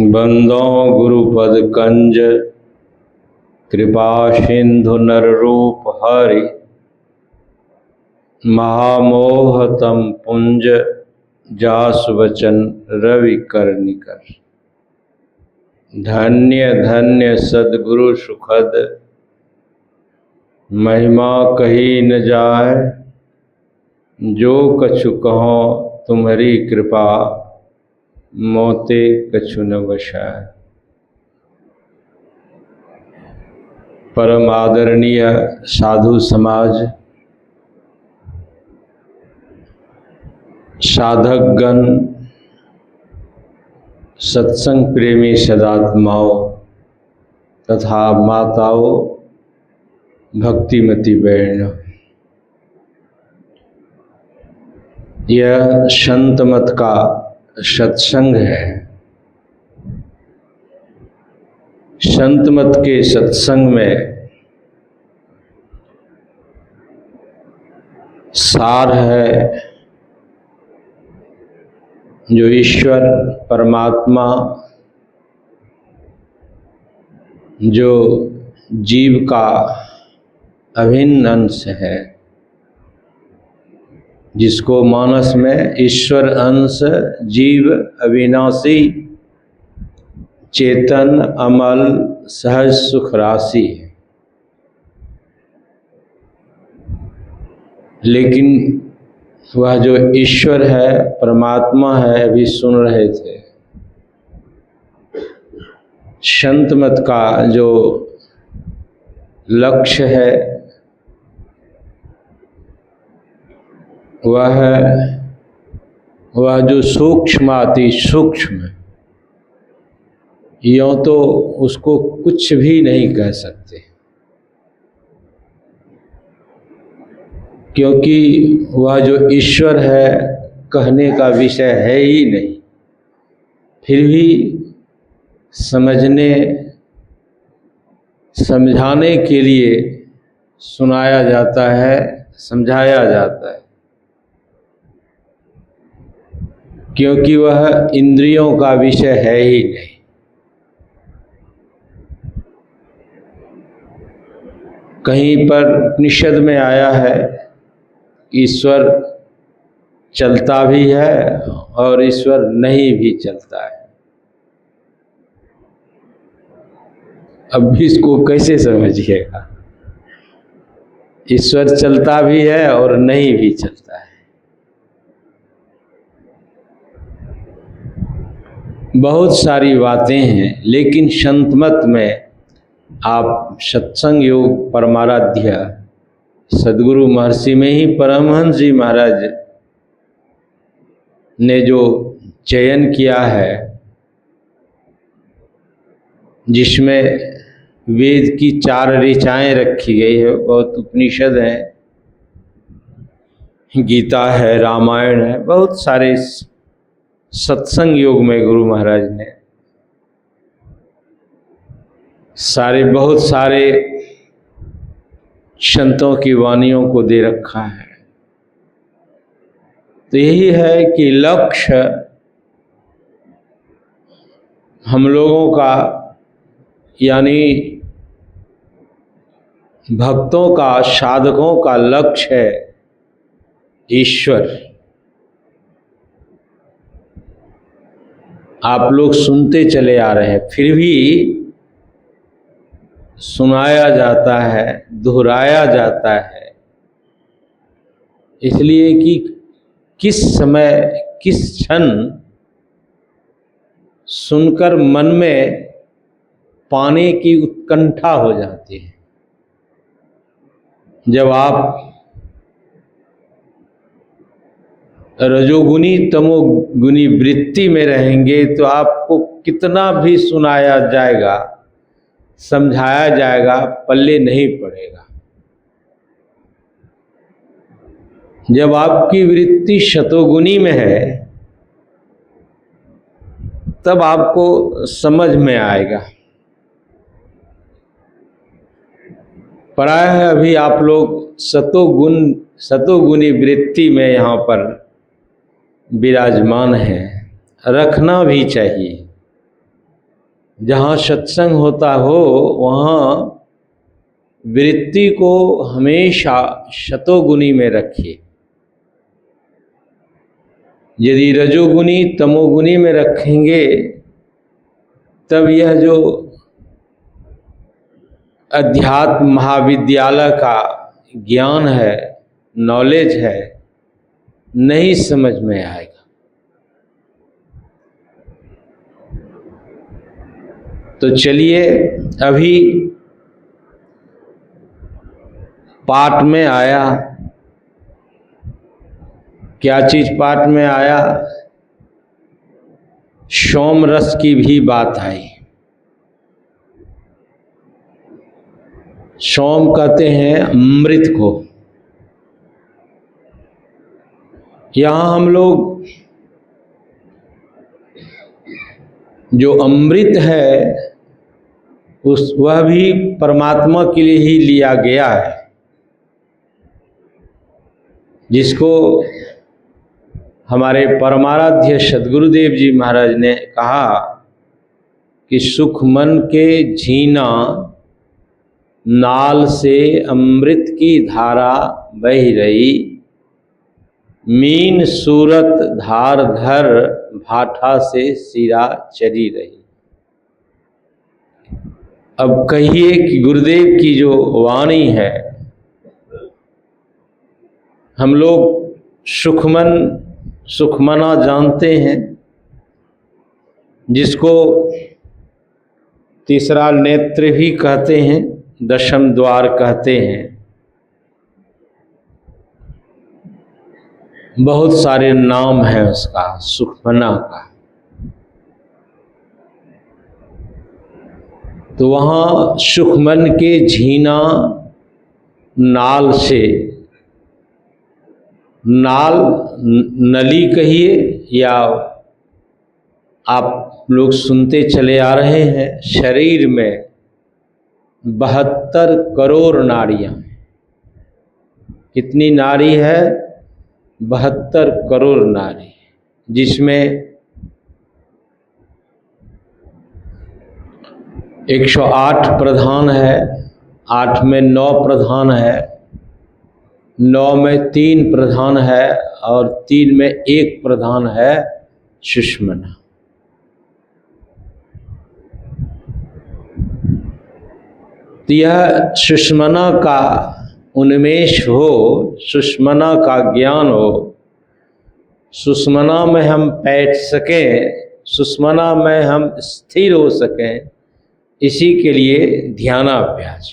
बंदो गुरुपद कंज कृपा सिंधु नर रूप हरि महामोहतम पुंज जासु वचन रवि कर्णिकर। धन्य धन्य सद्गुरु सुखद महिमा कही न जाय, जो कछु कहो तुम्हारी कृपा मोते कछु न बसाय। परम आदरणीय साधु समाज, साधक गण, सत्संग प्रेमी सदात्माओं तथा माताओं, भक्तिमती बहनों, यह संत मत का सत्संग है। संत मत के सत्संग में सार है जो ईश्वर परमात्मा, जो जीव का अभिन्न अंश है, जिसको मानस में ईश्वर अंश, जीव अविनाशी, चेतन, अमल, सहज सुख राशि है। लेकिन वह जो ईश्वर है, परमात्मा है, अभी सुन रहे थे, संत मत का जो लक्ष्य है वह जो सूक्ष्माति सूक्ष्म, यों तो उसको कुछ भी नहीं कह सकते, क्योंकि वह जो ईश्वर है कहने का विषय है ही नहीं। फिर भी समझाने के लिए सुनाया जाता है, समझाया जाता है, क्योंकि वह इंद्रियों का विषय है ही नहीं। कहीं पर उपनिषद में आया है ईश्वर चलता भी है और ईश्वर नहीं भी चलता है। अब भी इसको कैसे समझिएगा? ईश्वर चलता भी है और नहीं भी चलता है। बहुत सारी बातें हैं, लेकिन संत मत में आप सत्संग योग परमाराध्य सद्गुरु महर्षि में ही परमहंस जी महाराज ने जो चयन किया है, जिसमें वेद की 4 ऋचाएं रखी गई है, बहुत उपनिषद हैं, गीता है, रामायण है, बहुत सारे सत्संग योग में गुरु महाराज ने बहुत सारे संतों की वाणियों को दे रखा है। तो यही है कि लक्ष्य हम लोगों का, यानी भक्तों का, साधकों का लक्ष्य है ईश्वर। आप लोग सुनते चले आ रहे हैं, फिर भी सुनाया जाता है, दोहराया जाता है, इसलिए कि किस समय किस क्षण सुनकर मन में पाने की उत्कंठा हो जाती है। जब आप रजोगुनी तमोगुनी वृत्ति में रहेंगे तो आपको कितना भी सुनाया जाएगा, समझाया जाएगा, पल्ले नहीं पड़ेगा। जब आपकी वृत्ति शतोगुनी में है तब आपको समझ में आएगा। प्रायः अभी आप लोग सतोगुणी वृत्ति में यहाँ पर विराजमान है, रखना भी चाहिए। जहाँ सत्संग होता हो वहाँ वृत्ति को हमेशा सतोगुणी में रखिए। यदि रजोगुणी तमोगुणी में रखेंगे तब यह जो अध्यात्म महाविद्यालय का ज्ञान है, नॉलेज है, नहीं समझ में आएगा। तो चलिए अभी पाठ में आया, क्या चीज पाठ में आया? सोम रस की भी बात आई। सोम कहते हैं अमृत को। यहाँ हम लोग जो अमृत है वह भी परमात्मा के लिए ही लिया गया है, जिसको हमारे परमाराध्य सद्गुरुदेव जी महाराज ने कहा कि सुख मन के झीना नाल से अमृत की धारा बह रही, मीन सूरत धार धर भाठा से सिरा चली रही। अब कहिए कि गुरुदेव की जो वाणी है, हम लोग सुखमना जानते हैं, जिसको तीसरा नेत्र भी कहते हैं, दशम द्वार कहते हैं। बहुत सारे नाम हैं उसका, सुखमना का। तो वहाँ सुखमन के झीना नाल से, नाल नली कहिए या आप लोग सुनते चले आ रहे हैं, शरीर में 72 करोड़ नाड़ियाँ। कितनी नाड़ी है? 72 करोड़ नाड़ी, जिसमें 108 प्रधान है, 8 में 9 प्रधान है, 9 में 3 प्रधान है और 3 में 1 प्रधान है सुषुम्ना। तो यह सुषुम्ना का उन्मेष हो, सुषुम्ना का ज्ञान हो, सुषुम्ना में हम बैठ सकें, सुषुम्ना में हम स्थिर हो सकें, इसी के लिए ध्यानाभ्यास।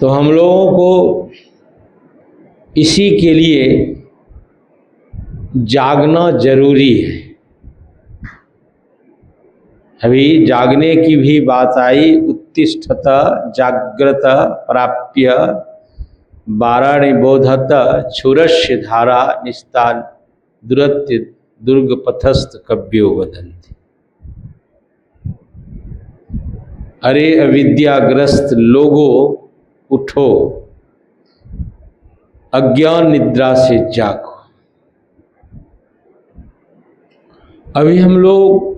तो हम लोगों को इसी के लिए जागना जरूरी है। अभी जागने की भी बात आई। उत्तिष्ठत जाग्रत प्राप्य वाराणि बोधत क्षुरस्य धारा निस्तान दुरत्य दुर्गपथस्थ कव्यो वदन्ति। अरे अविद्याग्रस्त लोगों, उठो, अज्ञान निद्रा से जागो। अभी हम लोग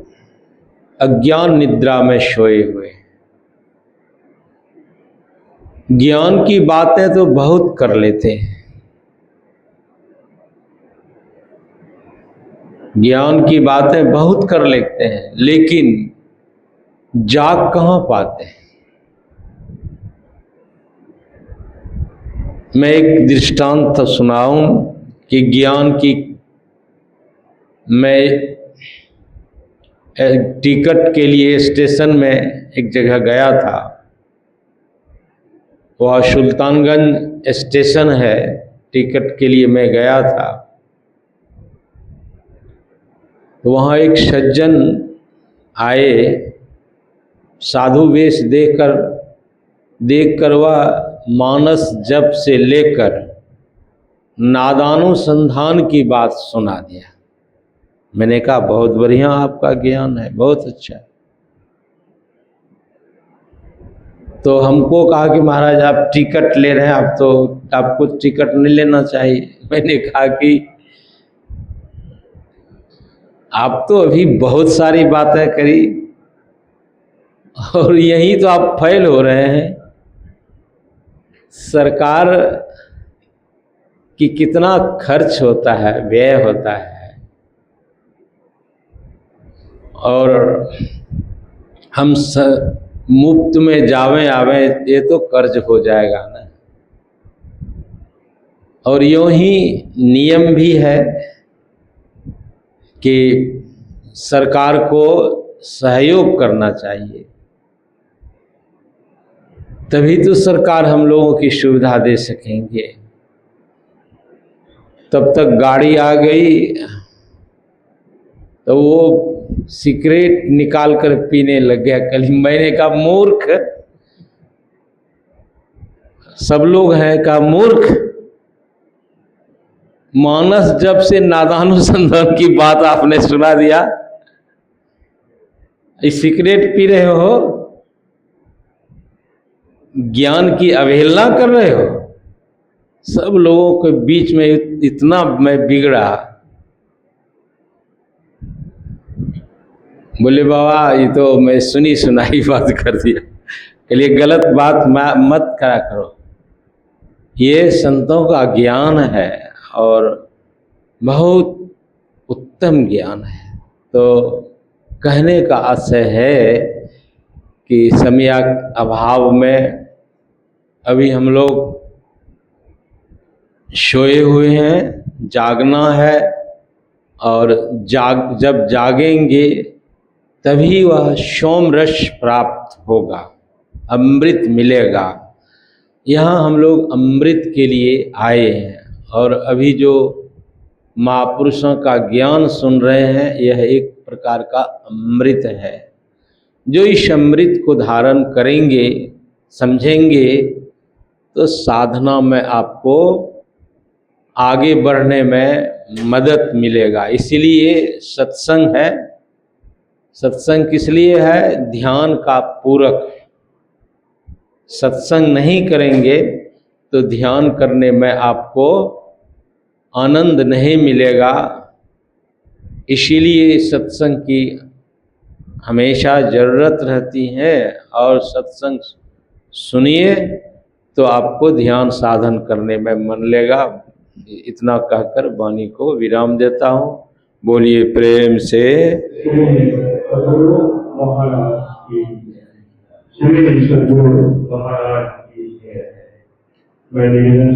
अज्ञान निद्रा में सोए हुए हैं। ज्ञान की बातें तो बहुत कर लेते हैं, ज्ञान की बातें बहुत कर लेते हैं, लेकिन जाग कहाँ पाते हैं। मैं एक दृष्टांत सुनाऊं कि ज्ञान की, मैं टिकट के लिए स्टेशन में एक जगह गया था। वह सुल्तानगंज स्टेशन है, टिकट के लिए मैं गया था। तो वहाँ एक सज्जन आए, साधु वेश देखकर वह मानस जप से लेकर नादानुसंधान की बात सुना दिया। मैंने कहा बहुत बढ़िया आपका ज्ञान है, बहुत अच्छा। तो हमको कहा कि महाराज आप टिकट ले रहे हैं, आप तो आपको टिकट नहीं लेना चाहिए। मैंने कहा कि आप तो अभी बहुत सारी बातें करी और यही तो आप फेल हो रहे हैं। सरकार कि कितना खर्च होता है, व्यय होता है, और हम मुफ्त में जावें आवे, ये तो कर्ज हो जाएगा ना। और यूं ही नियम भी है कि सरकार को सहयोग करना चाहिए, तभी तो सरकार हम लोगों की सुविधा दे सकेंगे। तब तक गाड़ी आ गई तो वो सिगरेट निकाल कर पीने लग गया। कल मैंने कहा मूर्ख, सब लोग हैं, कहा मूर्ख, मानस जब से नादानुसंधान की बात आपने सुना दिया, सिगरेट पी रहे हो, ज्ञान की अवहेलना कर रहे हो। सब लोगों के बीच में इतना मैं बिगड़ा। बोले बाबा ये तो मैं सुनी सुनाई बात कर दिया, के लिए गलत बात मत करा करो। ये संतों का ज्ञान है और बहुत उत्तम ज्ञान है। तो कहने का आशय है कि समय अभाव में अभी हम लोग सोए हुए हैं, जागना है, और जब जागेंगे तभी वह सोम रस प्राप्त होगा, अमृत मिलेगा। यहाँ हम लोग अमृत के लिए आए हैं और अभी जो महापुरुषों का ज्ञान सुन रहे हैं, यह एक प्रकार का अमृत है। जो इस अमृत को धारण करेंगे, समझेंगे, तो साधना में आपको आगे बढ़ने में मदद मिलेगा। इसीलिए सत्संग है। सत्संग किस लिए है? ध्यान का पूरक। सत्संग नहीं करेंगे तो ध्यान करने में आपको आनंद नहीं मिलेगा। इसीलिए सत्संग की हमेशा ज़रूरत रहती है, और सत्संग सुनिए तो आपको ध्यान साधन करने में मन लेगा। इतना कहकर वाणी को विराम देता हूँ। बोलिए प्रेम से श्री सद्गुरु महाराज की जय। मैं निवेदन